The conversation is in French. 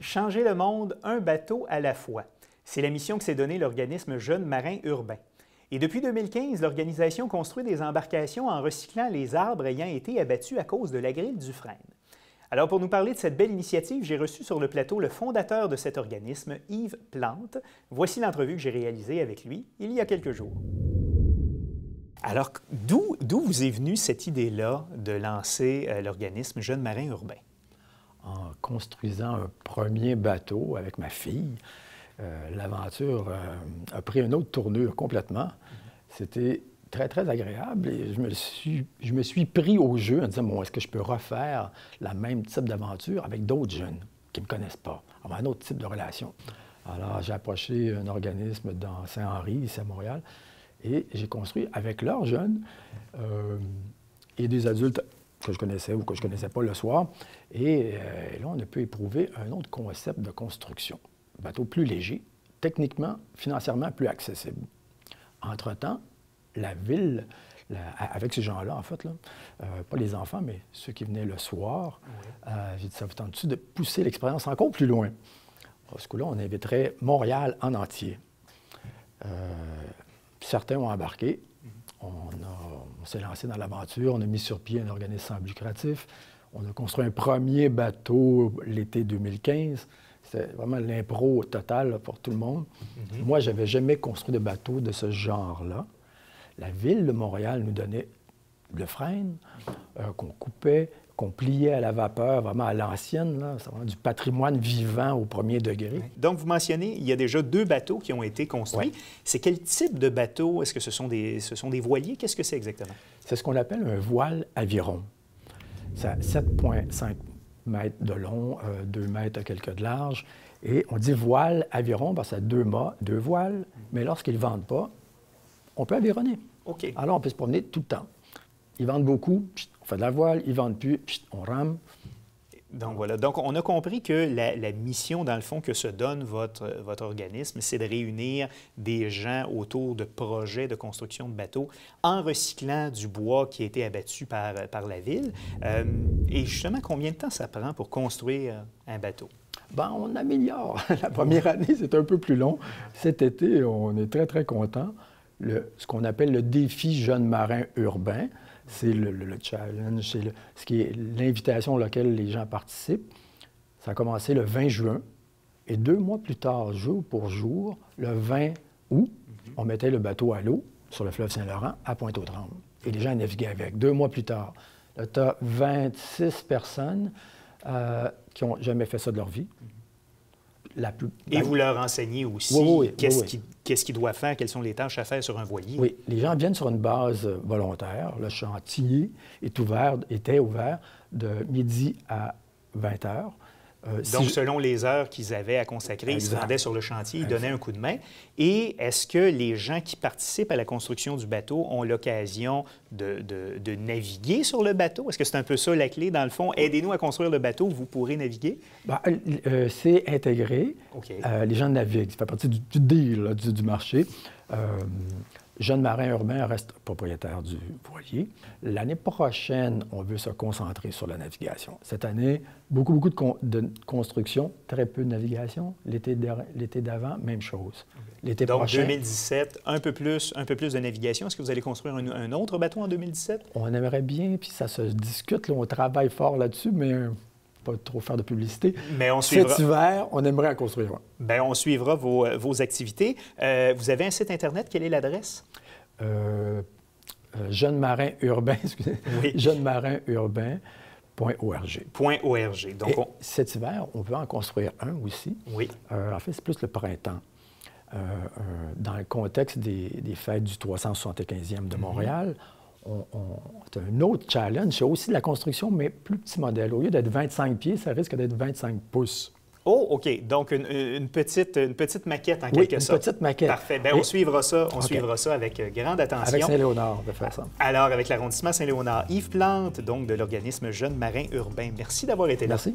Changer le monde, un bateau à la fois. C'est la mission que s'est donnée l'organisme Jeunes Marins Urbains. Et depuis 2015, l'organisation construit des embarcations en recyclant les arbres ayant été abattus à cause de la grille Dufresne. Alors, pour nous parler de cette belle initiative, j'ai reçu sur le plateau le fondateur de cet organisme, Yves Plante. Voici l'entrevue que j'ai réalisée avec lui il y a quelques jours. Alors, d'où vous est venue cette idée-là de lancer l'organisme Jeunes Marins Urbains? En construisant un premier bateau avec ma fille, l'aventure a pris une autre tournure complètement. C'était très, très agréable et je me suis pris au jeu en disant, bon, est-ce que je peux refaire la même type d'aventure avec d'autres jeunes qui ne me connaissent pas, avoir un autre type de relation? Alors, j'ai approché un organisme dans Saint-Henri, ici à Montréal, et j'ai construit avec leurs jeunes et des adultes que je connaissais ou que je ne connaissais pas le soir. Et là, on a pu éprouver un autre concept de construction. Un bateau plus léger, techniquement, financièrement plus accessible. Entre-temps, la ville, avec ces gens-là, en fait, là, pas les enfants, mais ceux qui venaient le soir, j'ai dit, ça vous tente-tu de pousser l'expérience encore plus loin? Parce que là, on inviterait Montréal en entier. Certains ont embarqué. On s'est lancé dans l'aventure, on a mis sur pied un organisme sans but lucratif. On a construit un premier bateau l'été 2015. C'était vraiment l'impro total là, pour tout le monde. Moi, je n'avais jamais construit de bateau de ce genre-là. La Ville de Montréal nous donnait le frein qu'on coupait, qu'on pliait à la vapeur, vraiment à l'ancienne. C'est vraiment du patrimoine vivant au premier degré. Donc, vous mentionnez, il y a déjà 2 bateaux qui ont été construits. Oui. C'est quel type de bateau? Est-ce que ce sont des voiliers? Qu'est-ce que c'est exactement? C'est ce qu'on appelle un voile aviron. Ça a 7,5 mètres de long, 2 mètres à quelques de large. Et on dit voile aviron parce que ça a 2 mâts, 2 voiles. Mais lorsqu'ils ne vendent pas, on peut avironner. OK. Alors, on peut se promener tout le temps. Ils vendent beaucoup, on fait de la voile. Ils ne vendent plus, on rame. Donc, voilà. Donc, on a compris que la mission, dans le fond, que se donne votre organisme, c'est de réunir des gens autour de projets de construction de bateaux en recyclant du bois qui a été abattu par la Ville. Et justement, combien de temps ça prend pour construire un bateau? Bien, on améliore. La première année, c'est un peu plus long. Cet été, on est très, très content. Ce qu'on appelle le défi Jeunes Marins Urbains, c'est le challenge, c'est ce qui est l'invitation auquel les gens participent. Ça a commencé le 20 juin. Et 2 mois plus tard, jour pour jour, le 20 août, on mettait le bateau à l'eau sur le fleuve Saint-Laurent à Pointe-aux-Trembles. Et les gens naviguaient avec. 2 mois plus tard, là, tu as 26 personnes qui n'ont jamais fait ça de leur vie. Et vous leur enseignez aussi qu'est-ce qu'ils doivent faire, quelles sont les tâches à faire sur un voilier? Oui, les gens viennent sur une base volontaire. Le chantier était ouvert de midi à 20 heures. Donc, selon les heures qu'ils avaient à consacrer, ils se rendaient sur le chantier, ils donnaient un coup de main. Et est-ce que les gens qui participent à la construction du bateau ont l'occasion de naviguer sur le bateau? Est-ce que c'est un peu ça la clé, dans le fond? Aidez-nous à construire le bateau, vous pourrez naviguer? Bien, c'est intégré. Okay. Les gens naviguent. Ça fait partie du deal, là, du marché. Jeunes Marins Urbains restent propriétaires du voilier. L'année prochaine, on veut se concentrer sur la navigation. Cette année, beaucoup de construction, très peu de navigation. L'été d'avant, même chose. L'été prochain... Donc, 2017, un peu plus de navigation. Est-ce que vous allez construire un autre bateau en 2017? On aimerait bien, puis ça se discute. Là, on travaille fort là-dessus, mais... pas trop faire de publicité. Mais on suivra... Cet hiver, on aimerait en construire un. Bien, on suivra vos activités. Vous avez un site Internet. Quelle est l'adresse? Jeunes Marins Urbains, excusez. Oui. jeunesmarinsurbains.org. .org. Donc, cet hiver, on veut en construire un aussi. Oui. En fait, c'est plus le printemps. Dans le contexte des fêtes du 375e de Montréal, c'est un autre challenge. C'est aussi de la construction, mais plus petit modèle. Au lieu d'être 25 pieds, ça risque d'être 25 pouces. Oh, OK. Donc, une petite maquette, en quelque sorte. Oui, une petite maquette. Parfait. Bien, on suivra ça. On suivra ça avec grande attention. Avec Saint-Léonard, de faire ça. Alors, avec l'arrondissement Saint-Léonard. Yves Plante, donc, de l'organisme Jeunes Marins Urbains. Merci d'avoir été là. Merci.